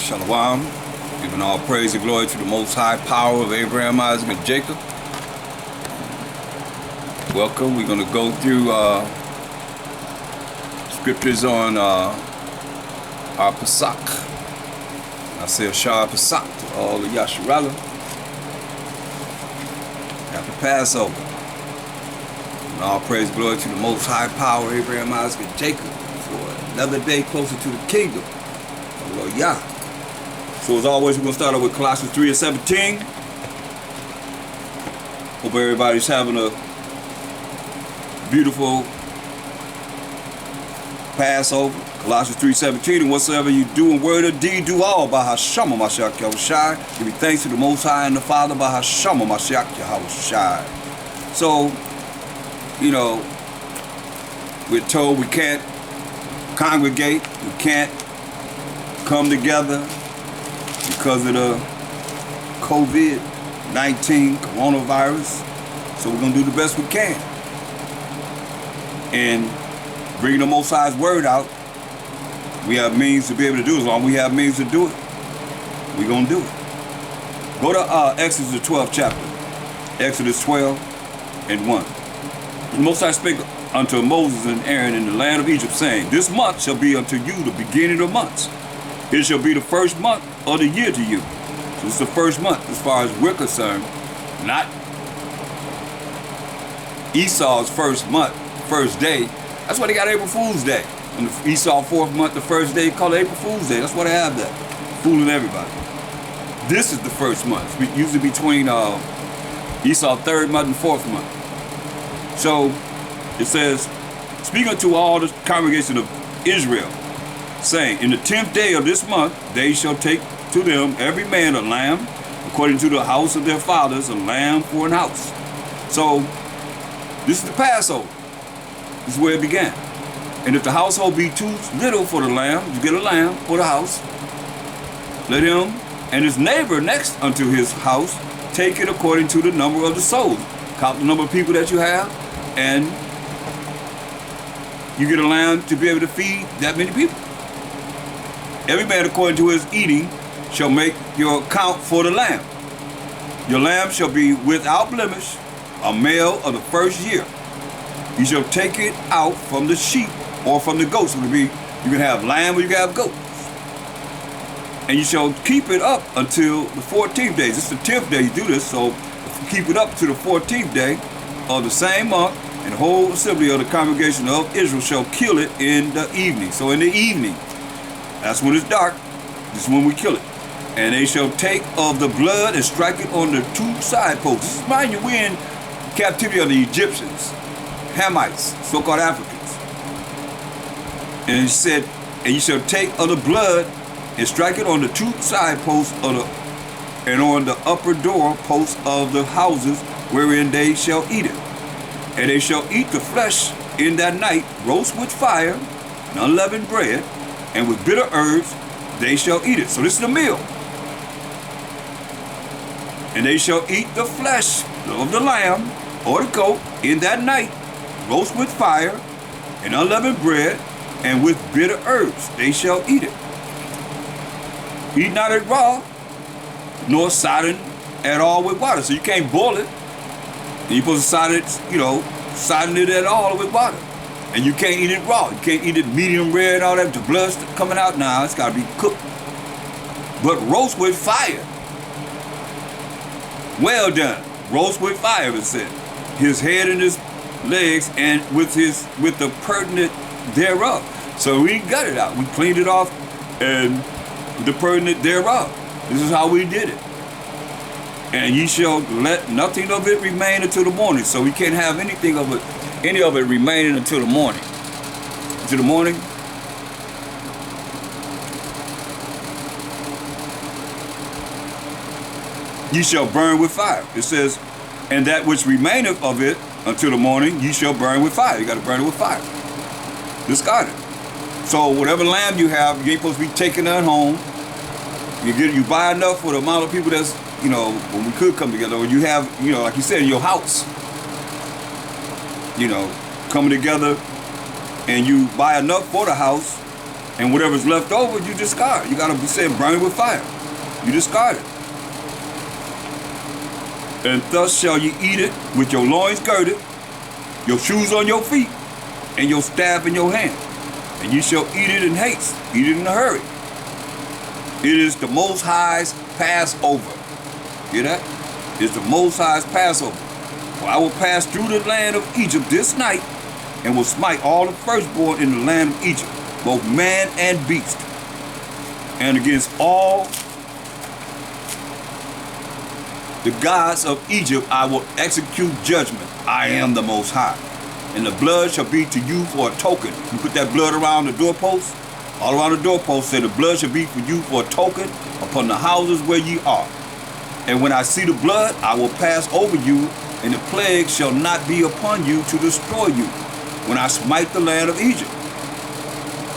Shalom, giving all praise and glory to the Most High power of Abraham, Isaac, and Jacob. Welcome. We're going to go through scriptures on our Pesach. I say Shah Pesach to all the Yasharallah. Happy Passover. And all praise and glory to the Most High power, Abraham, Isaac, and Jacob, for another day closer to the kingdom. Lord Yah. So as always, we're going to start off with Colossians 3 and 17. Hope everybody's having a beautiful Passover. Colossians 3:17, and whatsoever you do in word or deed, do all by Hashem Mashiach Yahushai. Give thanks to the Most High and the Father by Hashem Mashiach Yahushai. So, you know, we're told we can't congregate, we can't come together because of the COVID-19 coronavirus. So we're going to do the best we can. And bringing the Most High's word out, we have means to be able to do it. As long as we have means to do it, we're going to do it. Go to Exodus the 12th chapter. Exodus 12 and 1. The Most High spake unto Moses and Aaron in the land of Egypt, saying, This month shall be unto you the beginning of months. It shall be the first month of the year to you. So it's the first month as far as we're concerned, not Esau's first month, first day. That's why they got April Fool's Day. On the Esau fourth month, the first day, called April Fool's Day. That's why they have that. Fooling everybody. This is the first month. It's usually between Esau's third month and fourth month. So it says, Speak unto all the congregation of Israel, saying, In the 10th day of this month, they shall take to them every man a lamb, according to the house of their fathers, a lamb for an house. So this is the Passover. This is where it began. And if the household be too little for the lamb, you get a lamb for the house. Let him and his neighbor next unto his house take it according to the number of the souls. Count the number of people that you have, and you get a lamb to be able to feed that many people. Every man according to his eating shall make your account for the lamb. Your lamb shall be without blemish, a male of the first year. You shall take it out from the sheep or from the goats. So you can have lamb or you can have goats. And you shall keep it up until the 14th day. This is the 10th day you do this, so keep it up to the 14th day of the same month, and the whole assembly of the congregation of Israel shall kill it in the evening. So in the evening, that's when it's dark, this is when we kill it. And they shall take of the blood and strike it on the two side posts. Mind you, we're in captivity of the Egyptians, Hamites, so-called Africans. And he said, And you shall take of the blood and strike it on the two side posts and on the upper door posts of the houses wherein they shall eat it. And they shall eat the flesh in that night, roast with fire, and unleavened bread, and with bitter herbs they shall eat it. So this is the meal. And they shall eat the flesh of the lamb or the goat in that night, roast with fire, and unleavened bread, and with bitter herbs they shall eat it. Eat not it raw, nor sodden at all with water. So you can't boil it. And you're supposed to sodden it at all with water. And you can't eat it raw. You can't eat it medium rare and all that. The blood's coming out now. It's got to be cooked. But roast with fire. Well done. Roast with fire, it said. His head and his legs, and with the pertinent thereof. So we got it out. We cleaned it off, and the pertinent thereof. This is how we did it. And ye shall let nothing of it remain until the morning. So we can't have any of it remaining until the morning. Until the morning. Ye shall burn with fire. It says, and that which remaineth of it until the morning, ye shall burn with fire. You got to burn it with fire. Discard it. So whatever lamb you have, you ain't supposed to be taking that home. You buy enough for the amount of people that's, when we could come together, or you have, like you said, in your house, coming together, and you buy enough for the house, And whatever's left over, you discard. You got to be saying burn with fire. You discard it. And thus shall ye eat it with your loins girded, your shoes on your feet, and your staff in your hand. And you shall eat it in haste, eat it in a hurry. It is the Most High's Passover. Hear that? It's the Most High's Passover. For I will pass through the land of Egypt this night, and will smite all the firstborn in the land of Egypt, both man and beast. And against all the gods of Egypt I will execute judgment. I am the Most High. And the blood shall be to you for a token. You put that blood around the doorpost, all around the doorpost, say the blood shall be for you for a token upon the houses where ye are. And when I see the blood, I will pass over you, and the plague shall not be upon you to destroy you, when I smite the land of Egypt.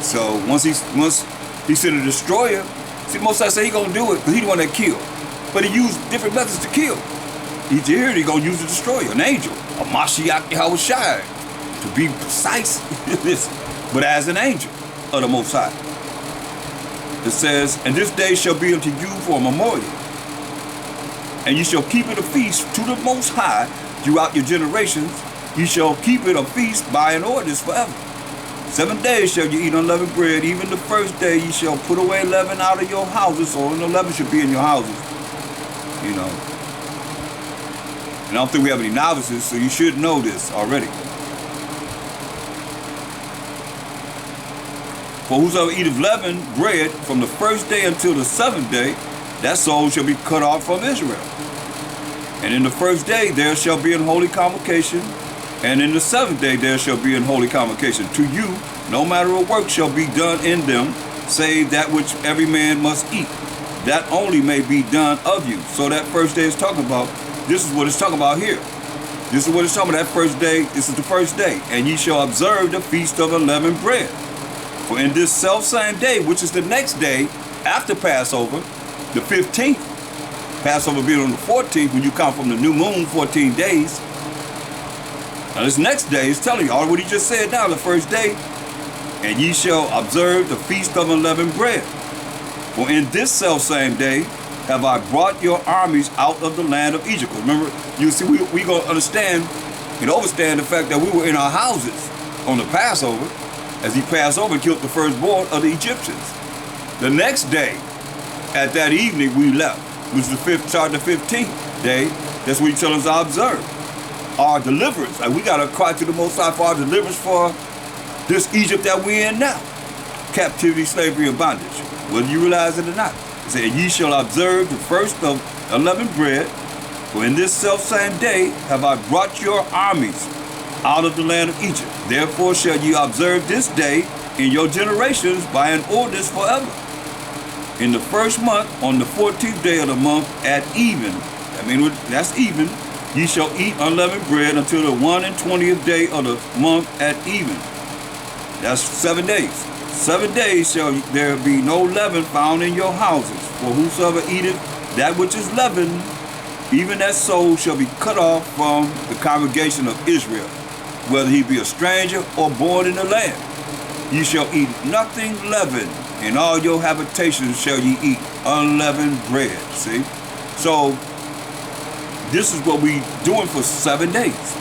So once he sent a destroyer, see, Most High said he gonna do it because he the one that killed. But he used different methods to kill. He gonna use a destroyer, an angel, a Mashiach Yahushai, to be precise, but as an angel of the Most High. It says, and this day shall be unto you for a memorial, and you shall keep it a feast to the Most High throughout your generations. You shall keep it a feast by an ordinance forever. 7 days shall you eat unleavened bread. Even the first day you shall put away leaven out of your houses. So the leaven should be in your houses. You know. And I don't think we have any novices, so you should know this already. For whosoever eateth leavened bread from the first day until the 7th day, that soul shall be cut off from Israel. And in the first day there shall be an holy convocation, and in the 7th day there shall be an holy convocation. To you, no matter of work shall be done in them, save that which every man must eat. That only may be done of you. So that first day is talking about, this is what it's talking about here. This is what it's talking about, that first day, this is the first day. And ye shall observe the feast of unleavened bread. For in this self-same day, which is the next day after Passover, the 15th, Passover being on the 14th, when you come from the new moon, 14 days. Now this next day is telling you all what he just said now, the first day. And ye shall observe the feast of unleavened bread. For in this self-same day have I brought your armies out of the land of Egypt. Remember, you see, we gonna understand and overstand the fact that we were in our houses on the Passover, as he passed over and killed the firstborn of the Egyptians. The next day, at that evening, we left, which was the 15th day. That's what he tells us to observe. Our deliverance. Like, we got to cry to the Most High for our deliverance for this Egypt that we're in now. Captivity, slavery, and bondage. Whether you realize it or not. It said, ye shall observe the first of unleavened bread, for in this selfsame day have I brought your armies out of the land of Egypt. Therefore shall ye observe this day in your generations by an ordinance forever. In the first month, on the 14th day of the month at even, I mean, that's even, ye shall eat unleavened bread until the 21st day of the month at even. That's 7 days. 7 days shall there be no leaven found in your houses. For whosoever eateth that which is leavened, even that soul shall be cut off from the congregation of Israel, whether he be a stranger or born in the land. Ye shall eat nothing leavened. In all your habitations shall ye eat unleavened bread. See? So, this is what we doing for 7 days.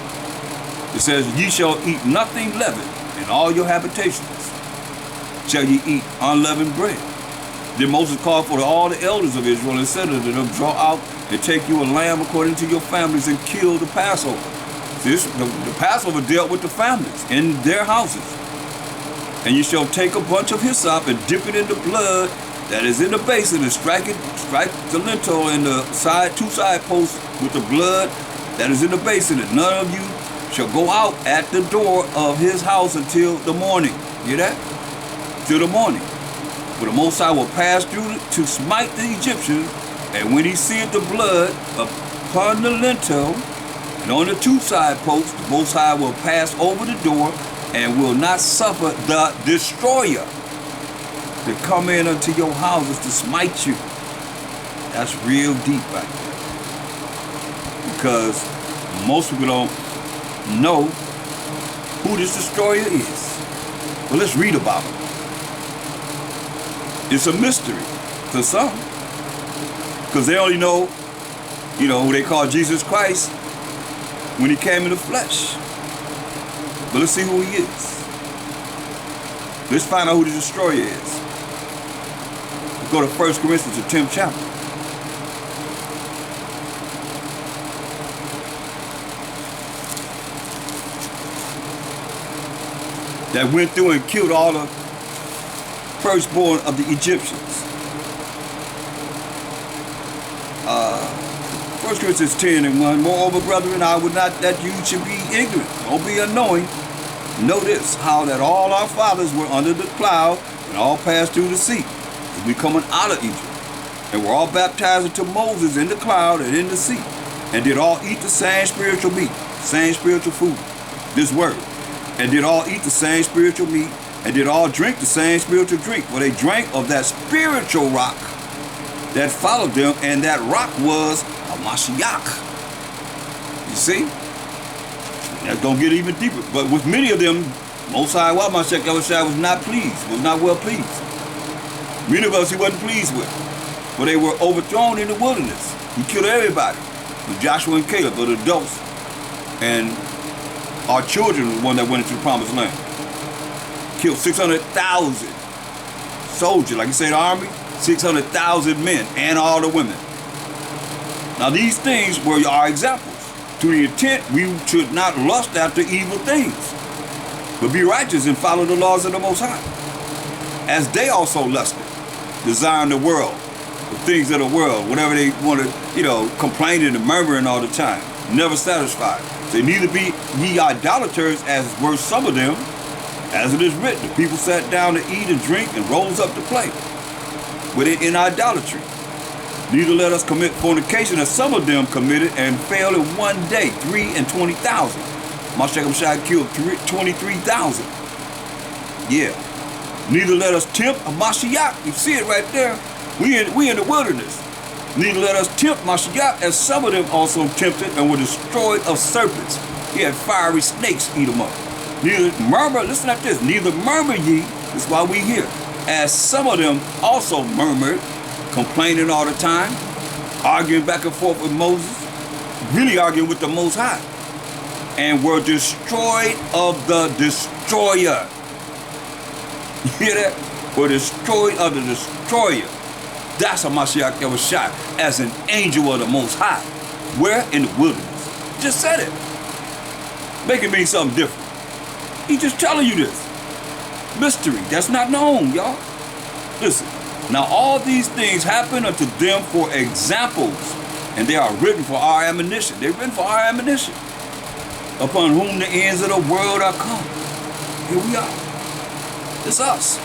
It says, ye shall eat nothing leavened. In all your habitations shall ye eat unleavened bread. Then Moses called for all the elders of Israel and said unto them, draw out and take you a lamb according to your families and kill the Passover. The Passover dealt with the families in their houses. And you shall take a bunch of hyssop and dip it in the blood that is in the basin and strike the lintel and the two side posts with the blood that is in the basin, and none of you shall go out at the door of his house until the morning. Hear that? Till the morning. For the Most High will pass through to smite the Egyptians, and when he seeth the blood upon the lintel and on the two side posts, the Most High will pass over the door and will not suffer the destroyer to come in unto your houses to smite you. That's real deep right there. Because most people don't know who this destroyer is. Well, let's read about him. It's a mystery to some, because they only know, who they call Jesus Christ when he came in the flesh. But let's see who he is. Let's find out who the destroyer is. Let's go to 1 Corinthians, the 10th chapter. That went through and killed all the firstborn of the Egyptians. 1 Corinthians 10:1. Moreover, brethren, I would not that you should be ignorant, don't be unknowing. Know this, how that all our fathers were under the cloud and all passed through the sea, as we coming out of Egypt, and were all baptized into Moses in the cloud and in the sea, and did all eat the same spiritual meat, same spiritual food, this word, and did all eat the same spiritual meat, and did all drink the same spiritual drink, for they drank of that spiritual rock that followed them, and that rock was a Mashiach. You see? That's going to get even deeper. But with many of them, Most High Mashiach was not pleased, was not well pleased. Many of us he wasn't pleased with. For they were overthrown in the wilderness. He killed everybody. With Joshua and Caleb, the adults. And our children were the one that went into the promised land. Killed 600,000 soldiers, like you say, the army, 600,000 men, and all the women. Now these things were our examples, to the intent we should not lust after evil things, but be righteous and follow the laws of the Most High, as they also lusted, desiring the world, the things of the world, whatever they want to, complaining and murmuring all the time, never satisfied. Say, neither be ye idolaters, as were some of them, as it is written, the people sat down to eat and drink and rose up to play, with it in idolatry. Neither let us commit fornication, as some of them committed and fell in one day, 320,000. Mashiach killed 23,000. Yeah. Neither let us tempt a Mashiach. You see it right there. We in the wilderness. Neither let us tempt Mashiach, as some of them also tempted and were destroyed of serpents. He had fiery snakes eat them up. Neither murmur, listen at this, neither murmur ye, that's why we here, as some of them also murmured, complaining all the time, arguing back and forth with Moses, really arguing with the Most High, and were destroyed of the destroyer. You hear that? Were destroyed of the destroyer. That's a Mashiach that was shot as an angel of the Most High. Where? In the wilderness. Just said it. Make it mean something different. He's just telling you this. Mystery. That's not known, y'all. Listen. Now all these things happen unto them for examples, and they are written for our admonition. They're written for our admonition, upon whom the ends of the world are come. Here we are. It's us.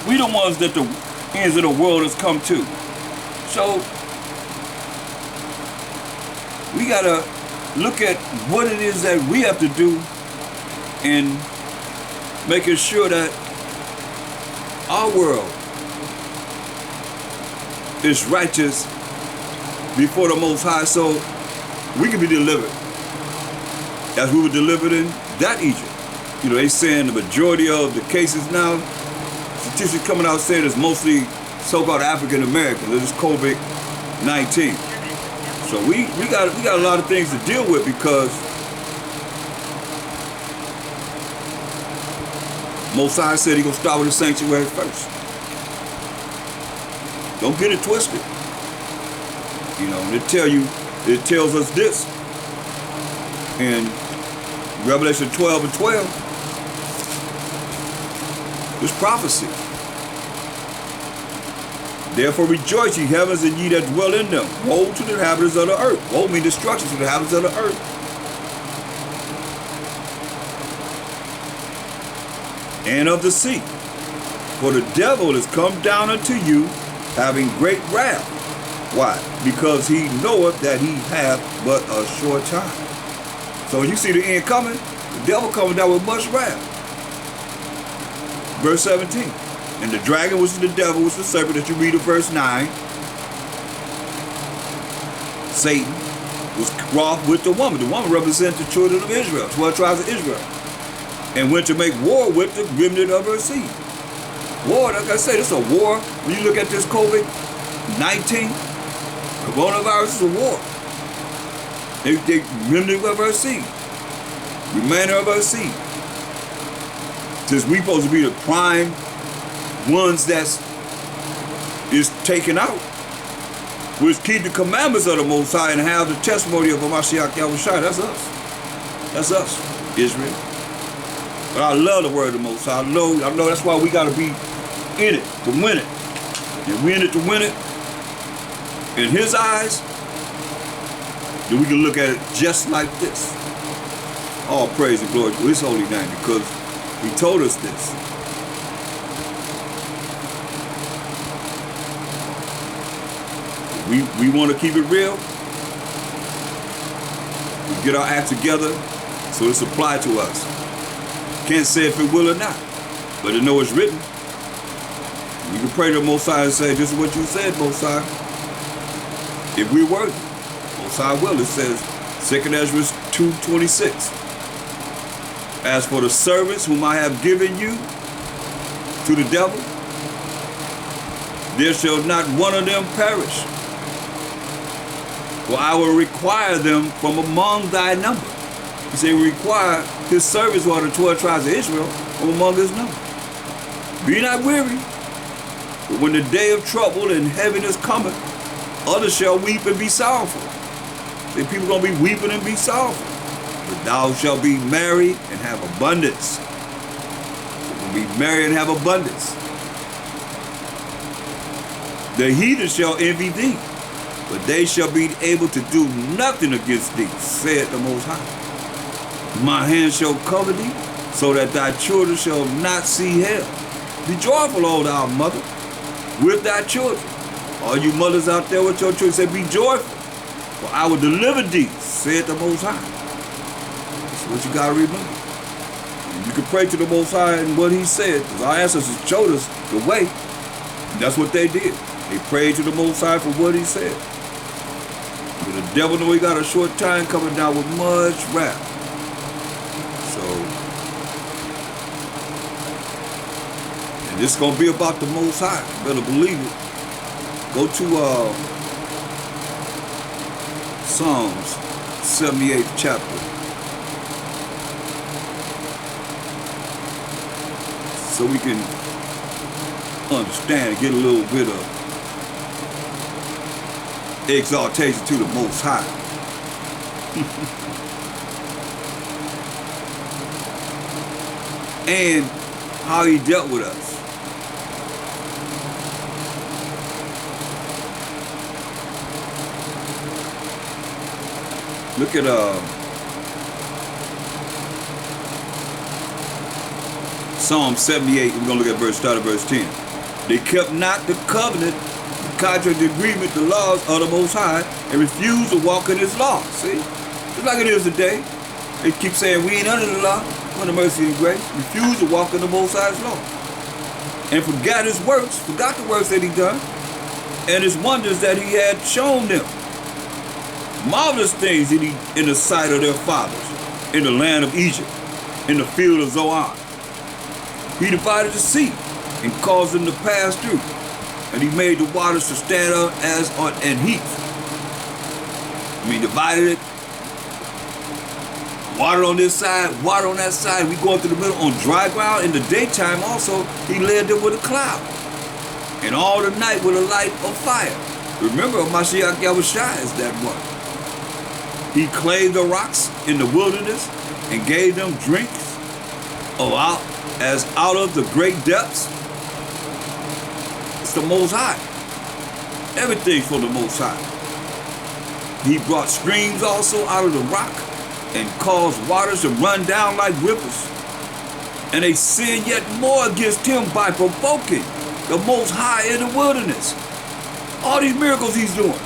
We the ones that the ends of the world has come to. So we gotta look at what it is that we have to do in making sure that our world is righteous before the Most High, so we can be delivered as we were delivered in that Egypt. They saying the majority of the cases now, statistics coming out saying it's mostly so-called African Americans. It's COVID-19. So we got a lot of things to deal with, because Most High said He gonna start with the sanctuary first. Don't get it twisted. It tells us this in Revelation 12:12. This prophecy. Therefore rejoice, ye heavens, and ye that dwell in them. Woe to the inhabitants of the earth. Woe means destruction to the inhabitants of the earth. And of the sea. For the devil is come down unto you, having great wrath. Why? Because he knoweth that he hath but a short time. So when you see the end coming, the devil coming down with much wrath. Verse 17. And the dragon, which is the devil, which is the serpent that you read in verse 9, Satan, was wroth with the woman. The woman represents the children of Israel, 12 tribes of Israel, and went to make war with the remnant of her seed. War, like I said, it's a war. When you look at this COVID-19, coronavirus is a war. They remnant of our seed. Remainder of our seed. Since we supposed to be the prime ones that's is taken out, which keep the commandments of the Most High and have the testimony of Mashiach Yahushua. That's us. That's us, Israel. But I love the word of the Most High. I know that's why we got to be in it to win it. And we in it to win it in His eyes, then we can look at it just like this. All praise and glory to His holy name, because He told us this. We want to keep it real. We get our act together so it's applied to us. Can't say if it will or not, but to know it's written. You can pray to the Most High and say, this is what you said, Most High. If we're worthy, Most High will. It says, 2 Ezra 2:26. As for the servants whom I have given you to the devil, there shall not one of them perish. For I will require them from among thy number. He said, require his servants who are the 12 tribes of Israel from among his number. Be not weary, but when the day of trouble and heaviness cometh, others shall weep and be sorrowful. See, people gonna be weeping and be sorrowful. But thou shalt be merry and have abundance. You're gonna be merry and have abundance. The heathen shall envy thee, but they shall be able to do nothing against thee, saith the Most High. My hand shall cover thee, so that thy children shall not see hell. Be joyful, O thou mother, with thy children. All you mothers out there with your children, say, be joyful, for I will deliver thee, saith the Most High. That's what you got to remember. And you can pray to the Most High and what He said, because our ancestors showed us the way. And that's what they did. They prayed to the Most High for what He said. But the devil know he got a short time coming down with much wrath. So, and it's going to be about the Most High. You better believe it. Go to Psalms 78th chapter. So we can understand, get a little bit of exaltation to the Most High. And how He dealt with us. Look at Psalm 78. We're going to look at start at verse 10. They kept not the covenant, contrary to the agreement, the laws of the Most High, and refused to walk in His law. See? Just like it is today. They keep saying we ain't under the law, under mercy and grace. Refused to walk in the Most High's law. And forgot His works, forgot the works that He done, and His wonders that He had shown them. Marvelous things in the sight of their fathers, in the land of Egypt, in the field of Zoan. He divided the sea and caused them to pass through. And He made the waters to stand up as on an heap. Divided it. Water on this side, water on that side. We going through the middle on dry ground. In the daytime also, He led them with a cloud. And all the night with a light of fire. Remember, Mashiach Yahushua is that one. He clave the rocks in the wilderness and gave them drinks as out of the great depths. It's the Most High. Everything's for the Most High. He brought streams also out of the rock and caused waters to run down like rivers. And they sinned yet more against Him by provoking the Most High in the wilderness. All these miracles He's doing.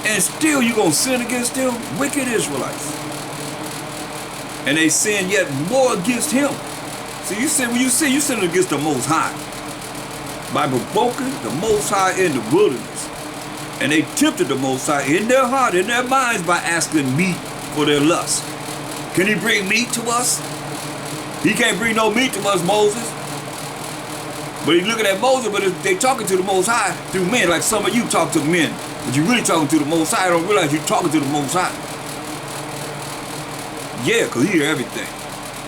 And still you're going to sin against Him? Wicked Israelites. And they sin yet more against Him. See, you sin, when you sin, you're sinning against the Most High. By provoking the Most High in the wilderness. And they tempted the Most High in their heart, in their minds, by asking meat for their lust. Can He bring meat to us? He can't bring no meat to us, Moses. But he's looking at Moses, but they talking to the Most High through men, like some of you talk to men. But you're really talking to the Most High. I don't realize you're talking to the Most High. Yeah, because he hear everything.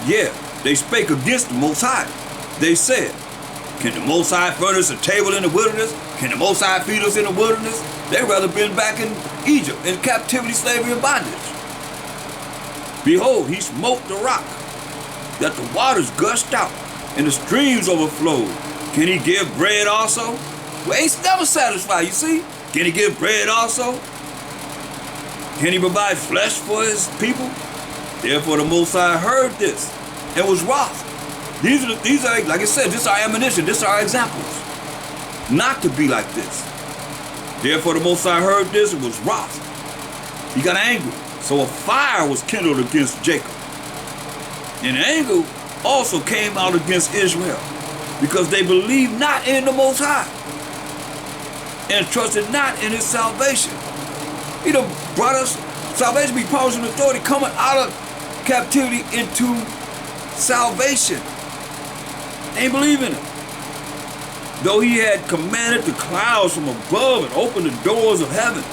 Yeah, they spake against the Most High. They said, can the Most High furnish a table in the wilderness? Can the Most High feed us in the wilderness? They'd rather been back in Egypt, in captivity, slavery, and bondage. Behold, he smote the rock, that the waters gushed out, and the streams overflowed. Can he give bread also? Well, he's never satisfied, you see? Can he give bread also? Can he provide flesh for his people? Therefore the Most High heard this and was wroth. These are, like I said, this are admonition, these are examples. Not to be like this. Therefore the Most High heard this and was wroth. He got angry. So a fire was kindled against Jacob. And anger also came out against Israel, because they believed not in the Most High and trusted not in his salvation. He done brought us salvation, be powers and authority, coming out of captivity into salvation. They ain't believe in it. Though he had commanded the clouds from above and opened the doors of heaven,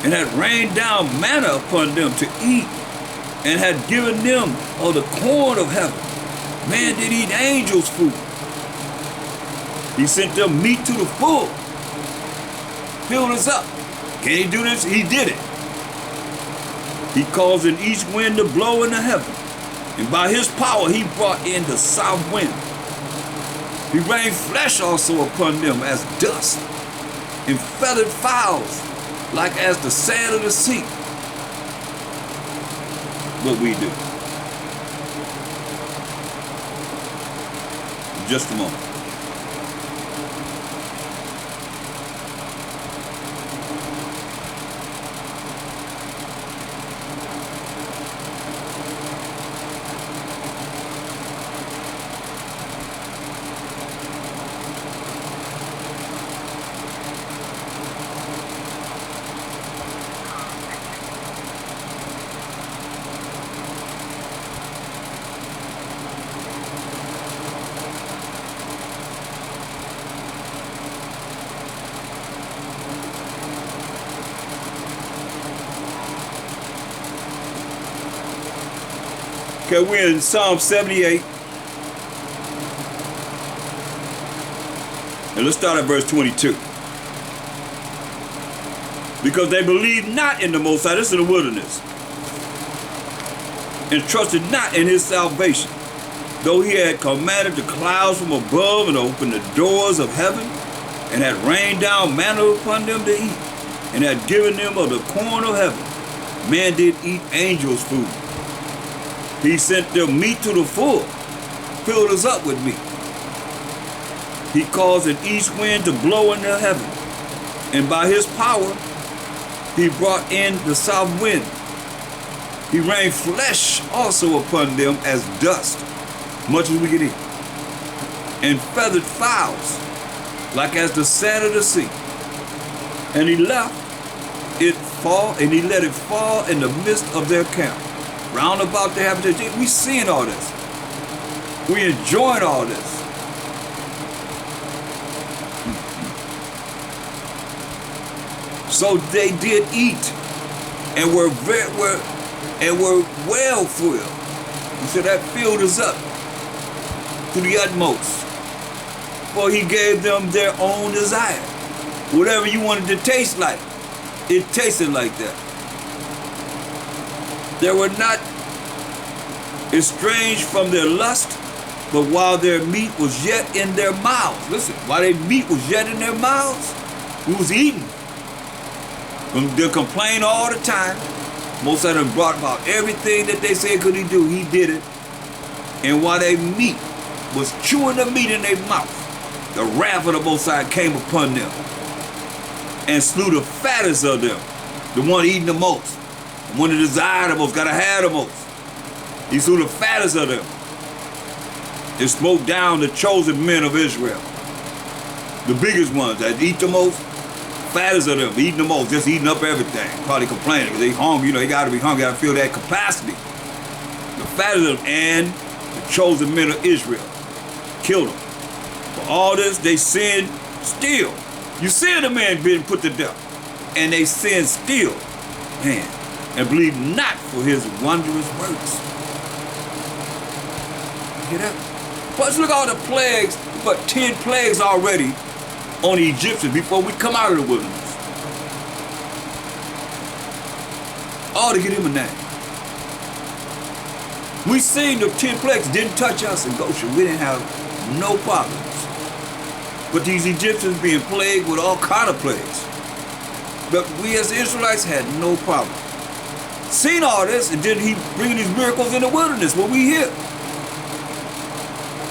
and had rained down manna upon them to eat, and had given them of the corn of heaven. Man did eat angels' food. He sent them meat to the full, filled us up. Can he do this? He did it. He caused an east wind to blow in the heaven, and by his power he brought in the south wind. He rained flesh also upon them as dust, and feathered fowls, like as the sand of the sea. What we do. Just a moment. Okay, we're in Psalm 78. And let's start at verse 22. Because they believed not in the Most High, this is in the wilderness, and trusted not in his salvation, though he had commanded the clouds from above and opened the doors of heaven, and had rained down manna upon them to eat, and had given them of the corn of heaven. Man did eat angels' food. He sent them meat to the full, filled us up with meat. He caused an east wind to blow in the heaven, and by his power he brought in the south wind. He rained flesh also upon them as dust, much as we can eat, and feathered fowls, like as the sand of the sea. And he left it fall, and he let it fall in the midst of their camp, round about their habitation. We seeing all this. We enjoying all this. So they did eat and were well filled. So that filled us up to the utmost. For he gave them their own desire. Whatever you wanted to taste like, it tasted like that. They were not estranged from their lust, but while their meat was yet in their mouths. Listen, while their meat was yet in their mouths, we was eating. They'll complain all the time. Most of them brought about everything that they said could he do, he did it. And while their meat was chewing the meat in their mouth, the wrath of the Most High came upon them and slew the fattest of them, the one eating the most, the one that desired the most, gotta have the most. He slew the fattest of them and smote down the chosen men of Israel. The biggest ones that eat the most, fattest of them, eating the most, just eating up everything. Probably complaining because they hungry, you know, they gotta be hungry, gotta feel that capacity. The fattest of them and the chosen men of Israel killed them. For all this they sinned still. You see the man being put to death, and they sinned still, man, and believe not for his wondrous works. Get up. Plus, look at all the plagues, but 10 plagues already on the Egyptians before we come out of the wilderness. All to get him a name. We seen the 10 plagues didn't touch us in Goshen. We didn't have no problems. But these Egyptians being plagued with all kind of plagues. But we as the Israelites had no problem. Seen all this, and then he bringing these miracles in the wilderness when we here.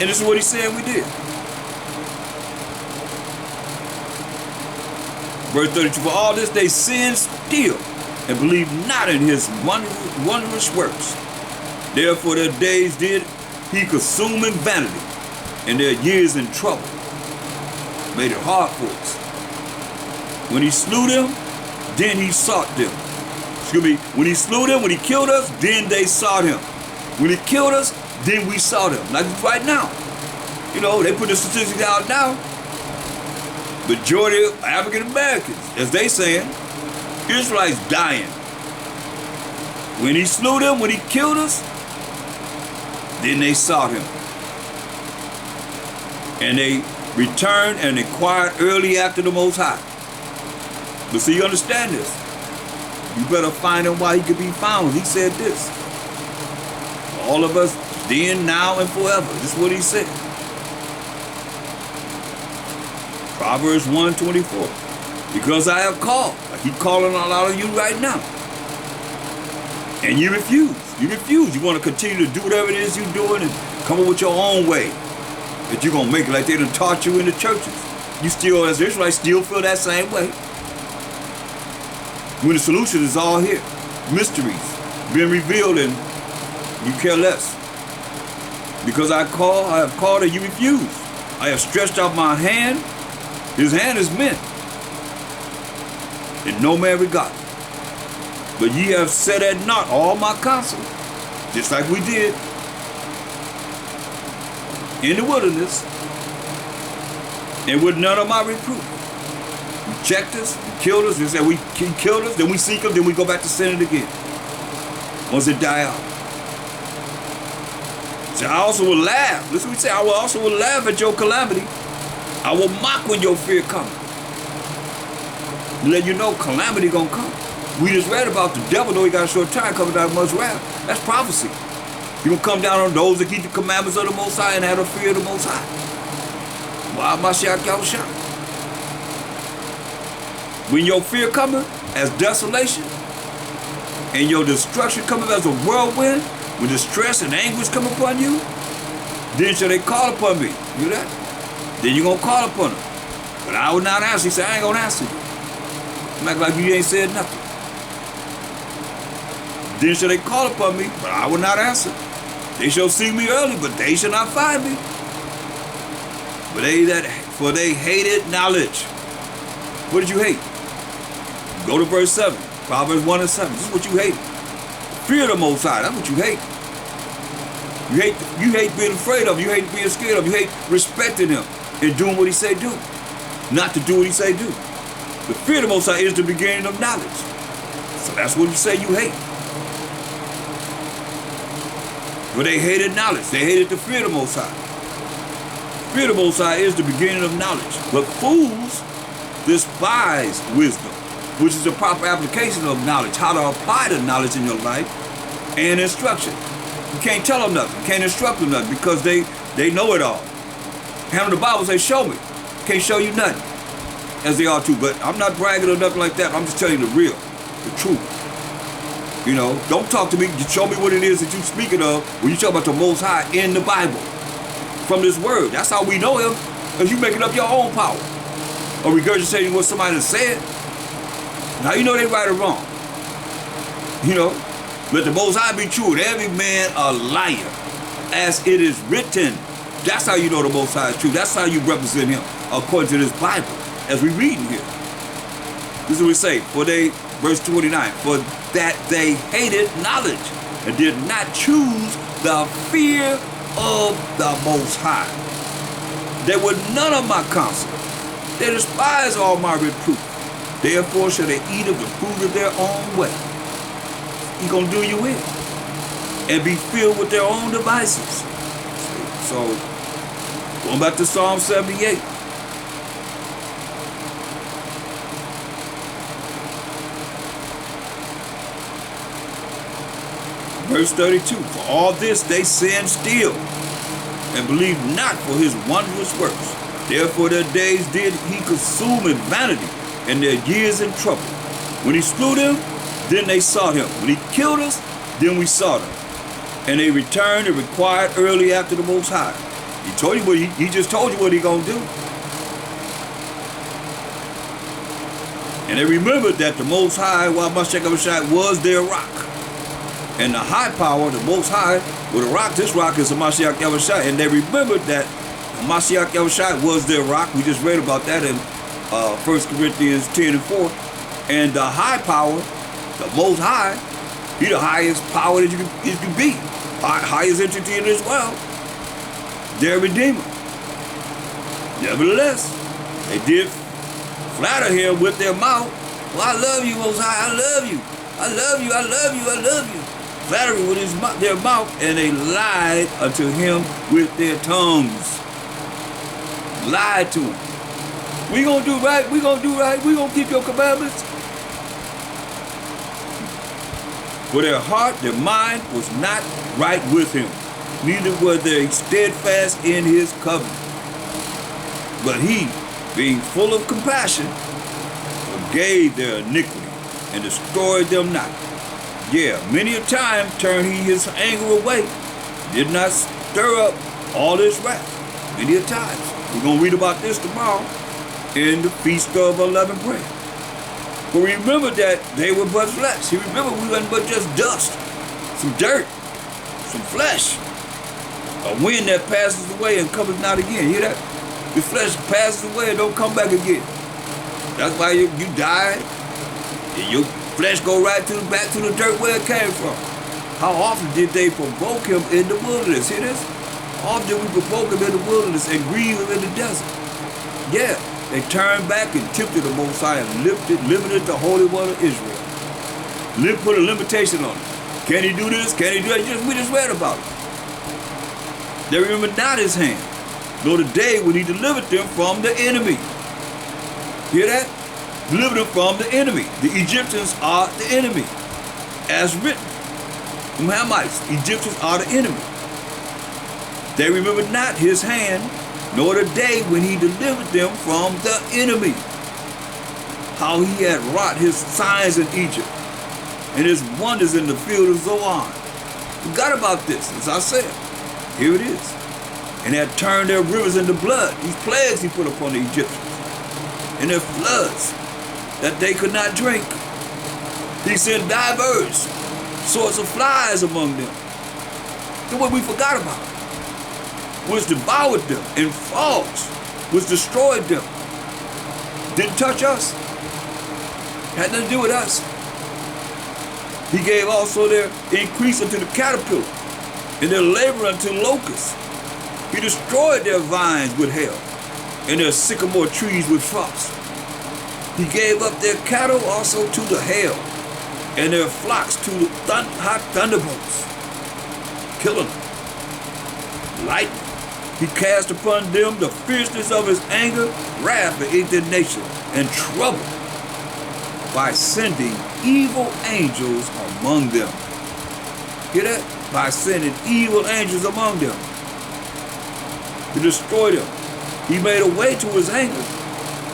And this is what he said we did. Verse 32, for all this they sinned still, and believed not in his wondrous works. Therefore their days did he consume in vanity, and their years in trouble. Made it hard for us. When he slew them, then he sought them. Excuse me, when he slew them, when he killed us, then they sought him. When he killed us, then we sought him. Like right now. You know, they put the statistics out now. Majority of African Americans, as they saying, Israelites dying. When he slew them, when he killed us, then they sought him. And they returned and inquired early after the Most High. But see, you understand this. You better find him while he could be found. He said this. All of us, then, now, and forever. This is what he said. Proverbs 1:24. Because I have called. Like he's calling a lot of you right now. And you refuse. You refuse. You want to continue to do whatever it is you're doing and come up with your own way. That you're going to make it like they done taught you in the churches. You still, as Israelites, still feel that same way. When the solution is all here. Mysteries being revealed and you care less. Because I have called and you refuse. I have stretched out my hand. His hand is meant. And no man regard. But ye have set at naught all my counsel. Just like we did in the wilderness, and with none of my reproof. You checked us, you killed us, you said he killed us, then we seek him, then we go back to sinning again. Once it die out. So I also will laugh. Listen what we say, I will also will laugh at your calamity. I will mock when your fear comes. Let you know calamity gonna come. We just read about the devil, though he got a short time coming down much wrath. That's prophecy. He will come down on those that keep the commandments of the Most High and have the fear of the Most High. Why Mashiach Yahushua? When your fear cometh as desolation, and your destruction cometh as a whirlwind, when distress and anguish come upon you, then shall they call upon me. You hear that? Then you're going to call upon them. But I will not answer. He said, I ain't going to answer you. I'm acting like you ain't said nothing. Then shall they call upon me, but I will not answer. They shall see me early, but they shall not find me. For they hated knowledge. What did you hate? Go to verse 7. Proverbs 1:7. This is what you hate. Fear of the Most High. That's what you hate. You hate being afraid of him. You hate being scared of him. You hate respecting him and doing what he say do. Not to do what he say do. The fear of the Most High is the beginning of knowledge. So that's what you say you hate. But they hated knowledge. They hated the fear of the Most High. Fear of the Most High is the beginning of knowledge. But fools despise wisdom, which is the proper application of knowledge, how to apply the knowledge in your life and instruction. You can't tell them nothing. You can't instruct them nothing because they know it all. Handle the Bible say, show me. Can't show you nothing, as they are too. But I'm not bragging or nothing like that. I'm just telling you the real, the truth. You know, don't talk to me. Show me what it is that you're speaking of when you talk about the Most High in the Bible. From this word. That's how we know him, because you're making up your own power. Or regurgitating what somebody has said. Now you know they right or wrong. You know, let the Most High be true and every man a liar, as it is written. That's how you know the Most High is true. That's how you represent him, according to this Bible, as we read in here. This is what we say, verse 29, for that they hated knowledge and did not choose the fear of the Most High. They were none of my counsel. They despise all my reproof. Therefore shall they eat of the fruit of their own way. He's going to do you in. And be filled with their own devices. So, going back to Psalm 78. Verse 32. For all this they sinned still, and believed not for his wondrous works. Therefore their days did he consume in vanity, and their years in trouble. When he slew them, then they sought him. When he killed us, then we sought him. And they returned and required early after the Most High. He told you what he just told you what he gonna do. And they remembered that the Most High, while Mashiach was their rock. And the high power, the Most High, with a rock, this rock is the Mashiach Yahushua. And they remembered that the Mashiach Yahushua was their rock. We just read about that in 1 Corinthians 10 and 4. And the high power, the Most High, he the highest power that you can be. Highest entity in this world. Their Redeemer. Nevertheless, they did flatter him with their mouth. Well, I love you, Most High. I love you. I love you. I love you. I love you. Flattery with their mouth, and they lied unto him with their tongues. Lied to him. We gonna do right. We gonna do right. We gonna keep your commandments. For their heart, their mind was not right with him. Neither were they steadfast in his covenant. But he, being full of compassion, forgave their iniquity and destroyed them not. Yeah, many a time turned he his anger away, did not stir up all his wrath. Many a times. We're going to read about this tomorrow in the Feast of Unleavened Bread. But remember that they were but flesh. You remember we wasn't but just dust, some dirt, some flesh. A wind that passes away and cometh not again. Hear that? The flesh passes away and don't come back again. That's why you die and your flesh go right back to the dirt where it came from. How often did they provoke him in the wilderness? Hear this? Often did we provoke him in the wilderness and grieve him in the desert. Yeah, they turned back and tempted the Most High and limited the Holy One of Israel. Put a limitation on it. Can he do this? Can he do that? We just read about it. They remember not his hand, nor the day when he delivered them from the enemy. Hear that? Delivered them from the enemy. The Egyptians are the enemy. As written, the Hamites, Egyptians are the enemy. They remember not his hand, nor the day when he delivered them from the enemy. How he had wrought his signs in Egypt, and his wonders in the field of Zoan. Forgot about this, as I said. Here it is. And had turned their rivers into blood. These plagues he put upon the Egyptians. And their floods that they could not drink. He sent divers, sorts of flies among them. That's what we forgot about. Which devoured them, and frogs, which destroyed them. Didn't touch us. Had nothing to do with us. He gave also their increase unto the caterpillar, and their labor unto locusts. He destroyed their vines with hail, and their sycamore trees with frost. He gave up their cattle also to the hail, and their flocks to the hot thunderbolts, killing them. Lightning. He cast upon them the fierceness of his anger, wrath, and indignation, and trouble, by sending evil angels among them. Hear that? By sending evil angels among them. To destroy them. He made a way to his anger.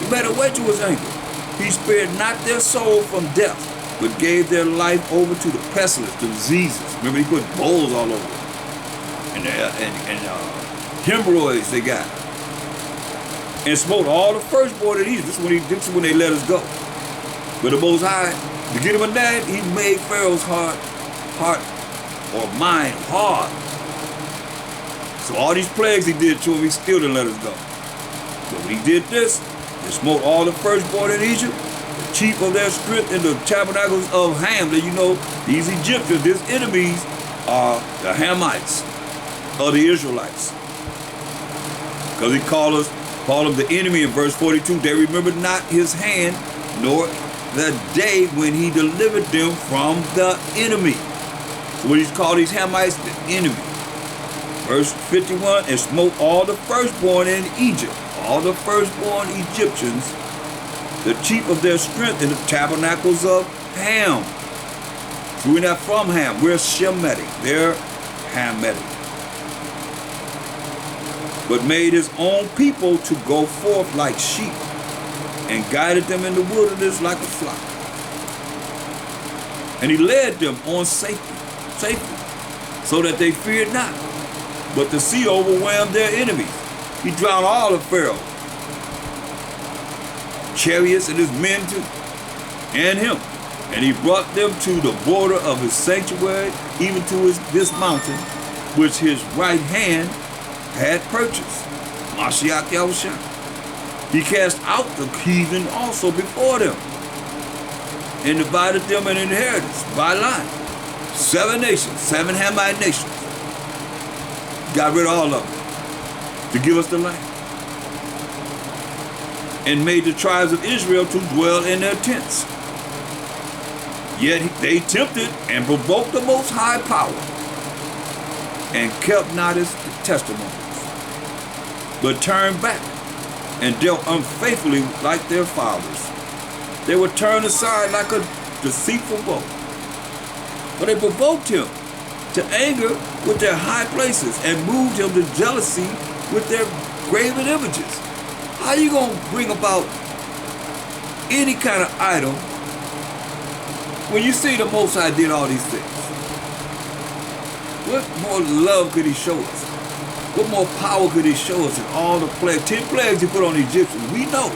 He made a way to his anger. He spared not their soul from death, but gave their life over to the pestilence, the diseases. Remember, he put bowls all over them. And hemorrhoids they got. And smote all the firstborn of Egypt. This is when they let us go. But the Most High, to get him a name, he made Pharaoh's heart or mind hard. So all these plagues he did to him, he still didn't let us go. But when he did this, they smote all the firstborn in Egypt, the chief of their strength in the tabernacles of Ham. That you know, these Egyptians, these enemies, are the Hamites, or the Israelites. Because he called him the enemy in verse 42. They remembered not his hand, nor the day when he delivered them from the enemy. So what he's called these Hamites, the enemy. Verse 51, and smote all the firstborn in Egypt, all the firstborn Egyptians, the chief of their strength in the tabernacles of Ham. So we're not from Ham, we're Shemitic, they're Hamitic. But made his own people to go forth like sheep, and guided them in the wilderness like a flock. And he led them on safely, so that they feared not. But the sea overwhelmed their enemies. He drowned all of Pharaoh, chariots and his men too, and him. And he brought them to the border of his sanctuary, even to this mountain, which his right hand had purchased. Mashiach Yahushua. He cast out the heathen also before them, and divided them an inheritance by line. 7 nations, 7 Hamite nations. Got rid of all of them to give us the land. And made the tribes of Israel to dwell in their tents. Yet they tempted and provoked the Most High power, and kept not his testimonies, but turned back and dealt unfaithfully like their fathers. They were turned aside like a deceitful bow. But they provoked him to anger with their high places, and moved him to jealousy with their graven images. How you gonna bring about any kind of idol when you see the Most High did all these things? What more love could he show us? What more power could he show us in all the plagues? 10 plagues he put on the Egyptians. We know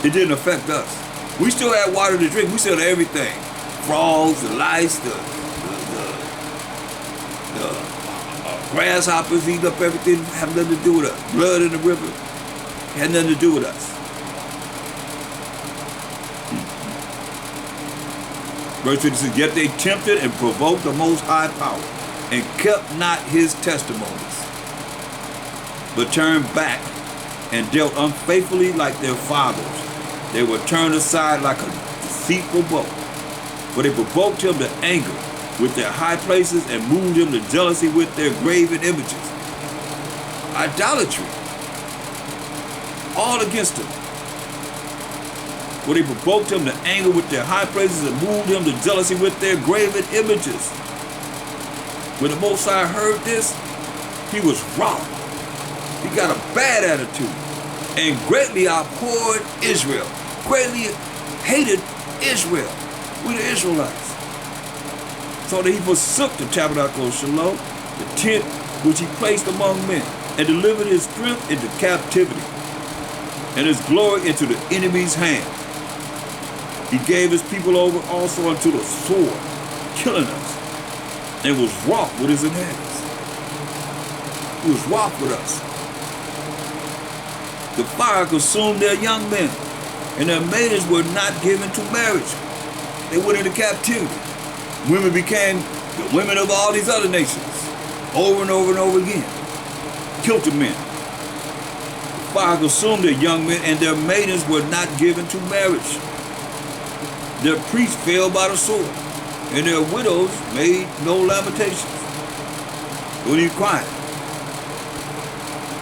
it didn't affect us. We still had water to drink. We still had everything. Frogs, the lice, the grasshoppers eating up everything, have nothing to do with us. Blood in the river had nothing to do with us. Verse 56, yet they tempted and provoked the Most High power, and kept not his testimonies, but turned back and dealt unfaithfully like their fathers. They were turned aside like a deceitful bow. For they provoked him to anger with their high places, and moved him to jealousy with their graven images. Idolatry. All against him. For they provoked him to anger with their high places, and moved him to jealousy with their graven images. When the Most High heard this, he was wroth. He got a bad attitude, and greatly abhorred Israel. Greatly hated Israel. We the Israelites. So that he forsook the tabernacle of Shiloh, the tent which he placed among men, and delivered his strength into captivity, and his glory into the enemy's hand. He gave his people over also unto the sword, killing us, and was wroth with his inheritance. He was wroth with us. The fire consumed their young men, and their maidens were not given to marriage. They went into captivity. Women became the women of all these other nations, over and over and over again. Killed the men. The fire consumed their young men, and their maidens were not given to marriage. Their priests fell by the sword, and their widows made no lamentations. What are you crying?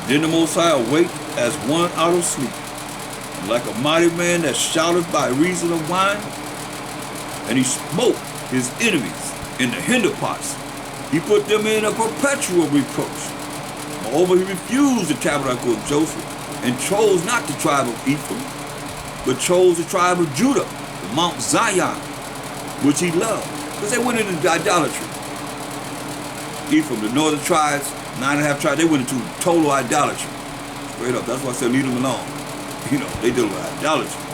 Then the Most High awaked as one out of sleep, like a mighty man that shouteth by reason of wine, and he smote his enemies in the hinder parts. He put them in a perpetual reproach. Moreover, he refused the tabernacle of Joseph, and chose not the tribe of Ephraim, but chose the tribe of Judah, the Mount Zion, which he loved, because they went into idolatry. Ephraim, the northern tribes, 9.5 tribes, they went into total idolatry. Straight up, that's why I said leave them alone. You know, they deal with idolatry.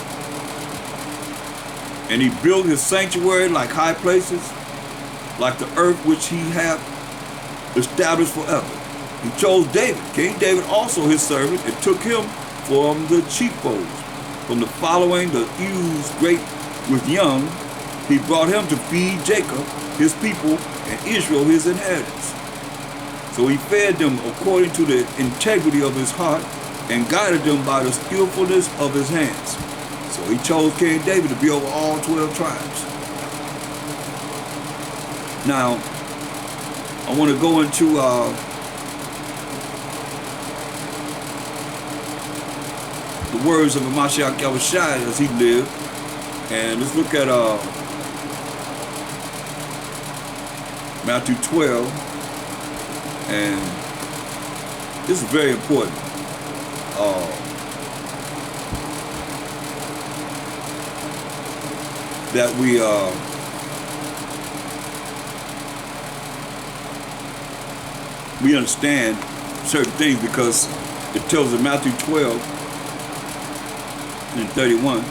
And he built his sanctuary like high places, like the earth which he hath established forever. He chose David, King David also his servant, and took him from the sheepfolds. From the following the ewes great with young, he brought him to feed Jacob, his people, and Israel his inheritance. So he fed them according to the integrity of his heart and guided them by the skillfulness of his hands. So he chose King David to be over all 12 tribes. Now, I want to go into the words of Mashiach Yahushua as he lived. And let's look at Matthew 12. And this is very important. That we understand certain things, because it tells in Matthew 12 and 31,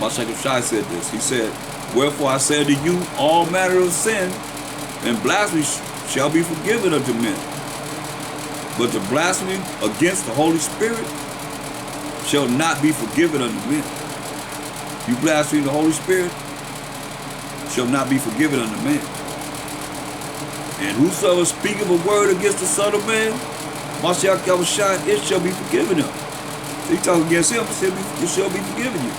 Mashiach Shai said this. He said, "Wherefore I say to you, all manner of sin and blasphemy shall be forgiven unto men. But the blasphemy against the Holy Spirit shall not be forgiven unto men." You blaspheme the Holy Spirit, shall not be forgiven unto men. And whosoever speaketh a word against the Son of Man, Mashiach Yahushua, it shall be forgiven him. So he talking against him, it shall be forgiven you.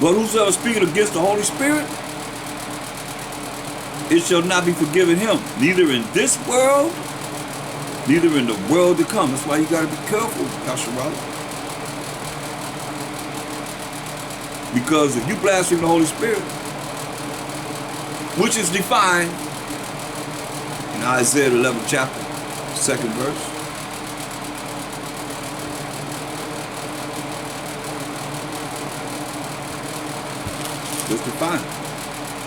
But whosoever speaketh against the Holy Spirit, it shall not be forgiven him, neither in this world, neither in the world to come. That's why you got to be careful, Yasharala. Because if you blaspheme the Holy Spirit, which is defined in Isaiah 11th chapter, 2nd verse. It's defined.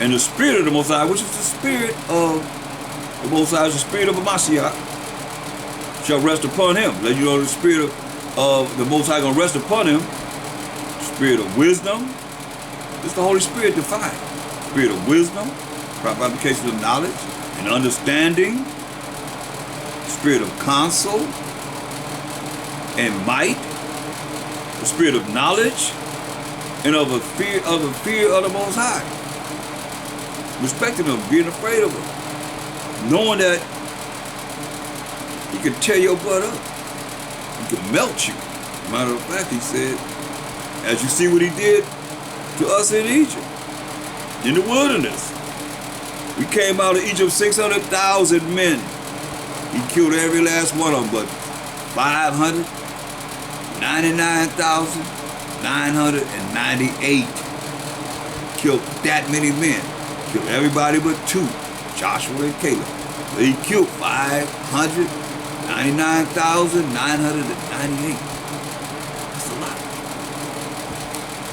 And the Spirit of the Most High, which is the Spirit of the Most High, is the Spirit of a Mashiach, shall rest upon him. Let you know the Spirit of the Most High going to rest upon him. Spirit of wisdom. It's the Holy Spirit defined. Spirit of wisdom, proper application of knowledge and understanding. Spirit of counsel and might. The spirit of knowledge and of a fear of the Most High. Respecting him, being afraid of him. Knowing that he can tear your butt up. He can melt you. Matter of fact, he said, as you see what he did to us in Egypt, in the wilderness. We came out of Egypt 600,000 men. He killed every last one of them, but 599,998 killed that many men. Killed everybody but two, Joshua and Caleb. But he killed 599,998.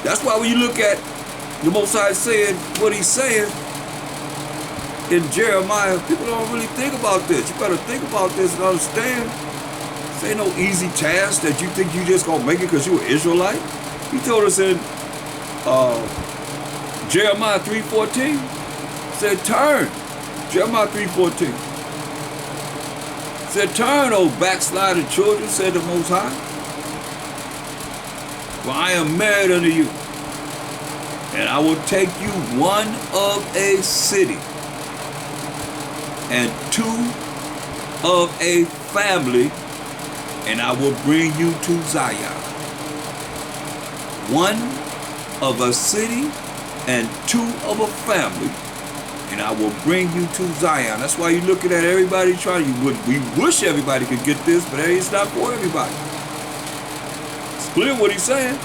That's why when you look at the Most High saying what he's saying in Jeremiah, people don't really think about this. You better think about this and understand. This ain't no easy task that you think you just gonna make it because you're an Israelite. He told us in Jeremiah 3:14, said turn. Jeremiah 3:14. Said turn, O backsliding children, said the Most High. For I am married unto you, and I will take you one of a city, and two of a family, and I will bring you to Zion. One of a city and two of a family, and I will bring you to Zion. That's why you're looking at everybody trying. We wish everybody could get this, but hey, it's not for everybody. It's clear what he's saying.